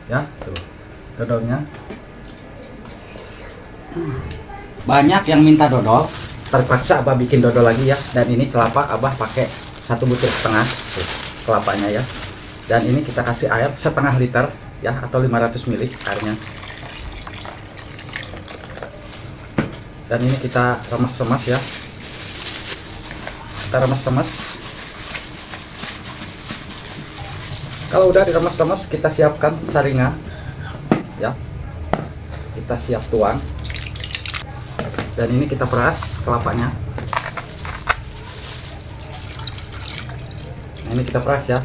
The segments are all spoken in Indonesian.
ya. Tuh dodolnya. Banyak yang minta dodol, terpaksa Abah bikin dodol lagi ya. Dan ini kelapa Abah pakai 1,5 butir tuh, kelapanya ya. Dan ini kita kasih air setengah liter ya, atau 500 ml airnya. Dan ini kita remes-remes ya. Kita remes-remes. Kalau udah diremes-remes, kita siapkan saringan ya. Kita siap tuang. Dan ini kita peras kelapanya. Nah, ini kita peras ya.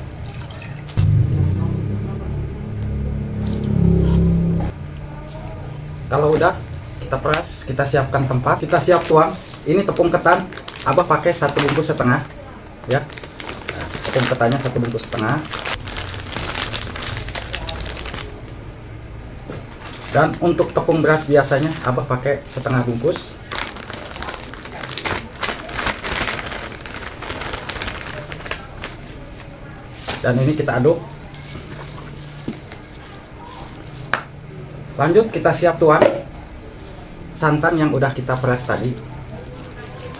Kalau udah kita peras, kita siapkan tempat, kita siap tuang. Ini tepung ketan, Abah pakai 1,5 bungkus ya. Nah, tepung ketannya 1,5 bungkus. Dan untuk tepung beras biasanya Abah pakai 1/2 bungkus. Dan ini kita aduk. Lanjut kita siap tuang santan yang udah kita peras tadi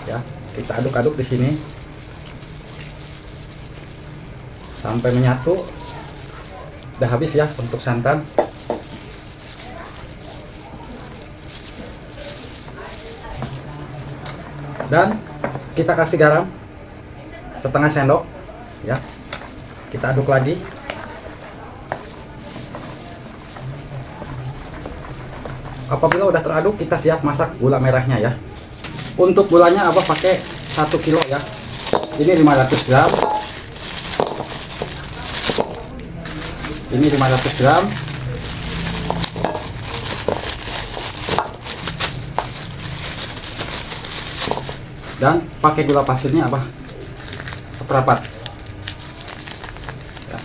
ya. Kita aduk-aduk di sini sampai menyatu. Udah habis ya untuk santan. Dan kita kasih garam setengah sendok ya. Kita aduk lagi. Apabila udah teraduk, kita siap masak gula merahnya ya. Untuk gulanya Abah pakai 1 kilo ya. Ini 500 gram. Ini 500 gram. Dan pakai gula pasirnya Abah seperempat ya.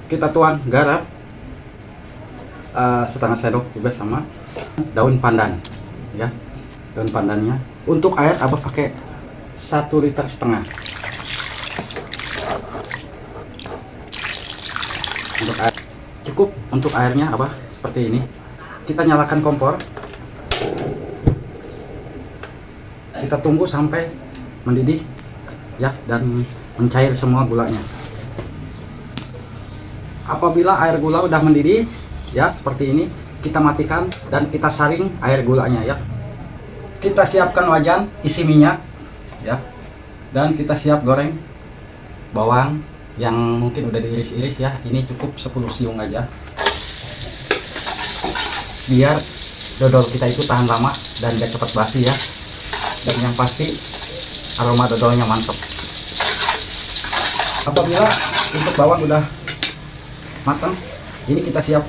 Kita tuang garam setengah sendok juga sama daun pandan ya. Daun pandannya. Untuk air Abah pakai 1,5 liter. Untuk air cukup. Untuk airnya Abah seperti ini. Kita nyalakan kompor. Kita tunggu sampai mendidih ya, dan mencair semua gulanya. Apabila air gula udah mendidih ya seperti ini, kita matikan dan kita saring air gulanya ya. Kita siapkan wajan isi minyak ya. Dan kita siap goreng bawang yang mungkin udah diiris-iris ya. Ini cukup 10 siung aja, biar dodol kita itu tahan lama dan gak cepat basi ya. Dan yang pasti aroma dodolnya mantap. Apabila untuk bawang udah matang, ini kita siap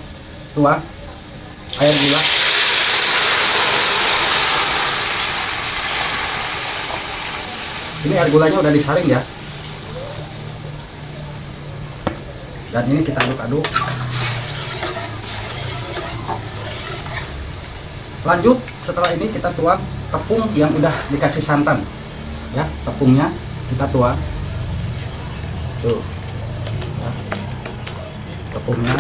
tuang air gula. Ini air gulanya udah disaring ya. Dan ini kita aduk-aduk. Lanjut setelah ini kita tuang tepung yang udah dikasih santan ya. Tepungnya kita tuang tuh ya. Tepungnya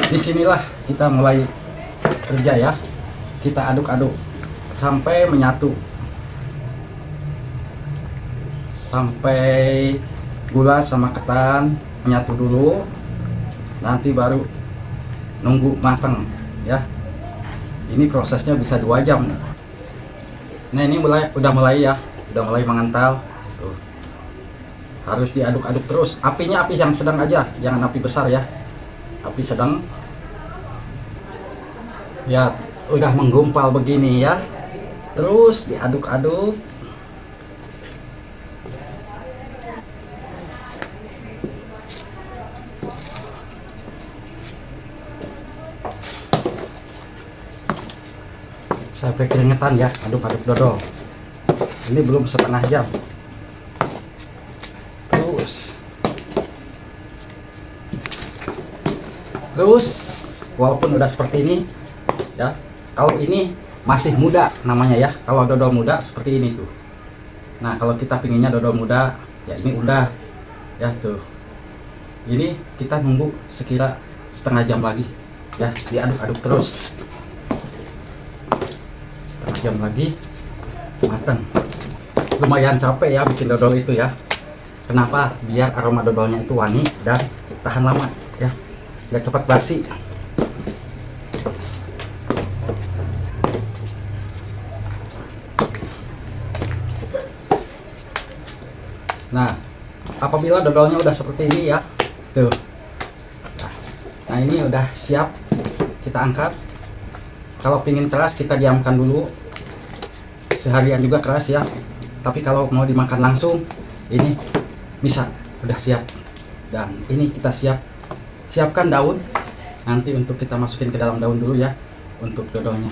disinilah kita mulai kerja ya. Kita aduk-aduk sampai menyatu, sampai gula sama ketan menyatu dulu, nanti baru nunggu matang ya. Ini prosesnya bisa 2 jam. Nah ini udah mulai ya, udah mulai mengental tuh. Harus diaduk-aduk terus. Apinya api yang sedang aja, jangan api besar ya. Api sedang ya. Udah menggumpal begini ya, terus diaduk-aduk. Sampai keringetan ya, aduk-aduk dodol. Ini belum setengah jam. Terus walaupun udah seperti ini ya, kalau ini masih muda namanya ya. Kalau dodol muda seperti ini tuh. Nah kalau kita pinginnya dodol muda Ya ini udah ya tuh. Ini kita nunggu sekira setengah jam lagi ya, diaduk-aduk terus setengah jam lagi matang. Lumayan capek ya bikin dodol itu ya. Kenapa? Biar aroma dodolnya itu wangi dan tahan lama ya, nggak cepat basi. Nah, apabila dodolnya udah seperti ini ya, tuh. Nah, ini udah siap, kita angkat. Kalau pingin keras kita diamkan dulu, seharian juga keras ya. Tapi kalau mau dimakan langsung, ini bisa, udah siap. Dan ini kita siapkan daun. Nanti untuk kita masukin ke dalam daun dulu ya, untuk dodolnya.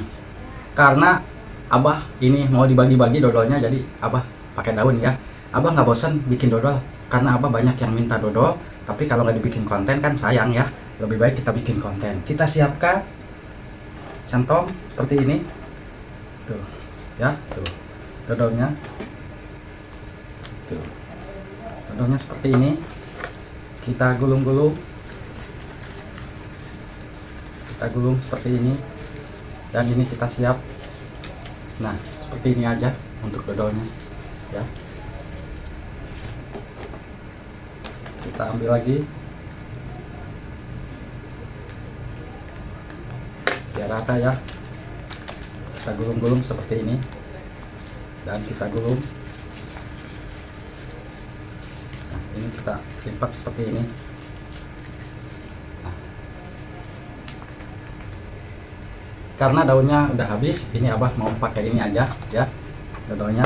Karena Abah ini mau dibagi-bagi dodolnya, jadi Abah pakai daun ya. Abah nggak bosan bikin dodol, karena Abah banyak yang minta dodol, tapi kalau nggak dibikin konten kan sayang ya. Lebih baik kita bikin konten. Kita siapkan centong seperti ini, tuh ya, tuh dodolnya, tuh dodolnya seperti ini. Kita gulung-gulung, seperti ini, dan ini kita siap. Nah, seperti ini aja untuk dodolnya ya. Kita ambil lagi biar rata ya, kita gulung-gulung seperti ini dan kita gulung. Nah, ini kita lipat seperti ini. Nah, karena daunnya udah habis, ini Abah mau pakai ini aja ya, dodolnya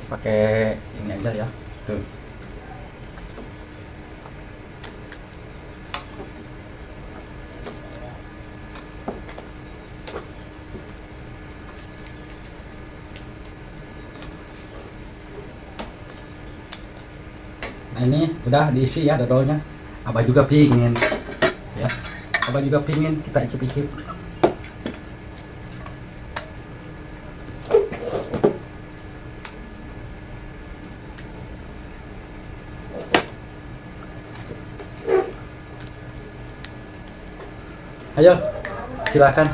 pakai ini aja ya, tuh. Nah, ini udah diisi ya dodolnya. Abah juga pingin ya, Abah juga pingin kita icip-icip. Ayo, silakan.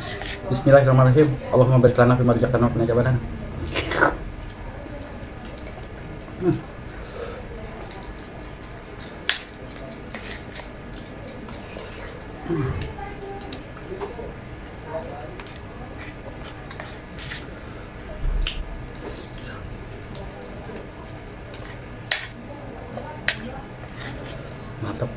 Bismillahirrahmanirrahim. Allahumma barik lana fima razaqtana wa qina adzabannar. Mantap.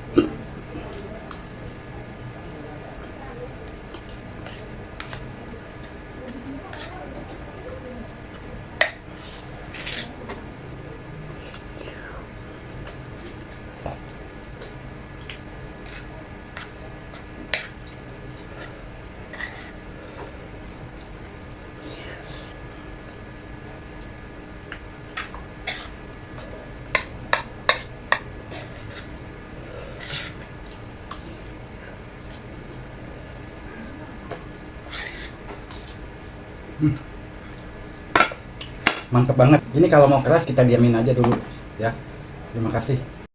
Mantap banget. Ini kalau mau keras kita diamin aja dulu ya. Terima kasih.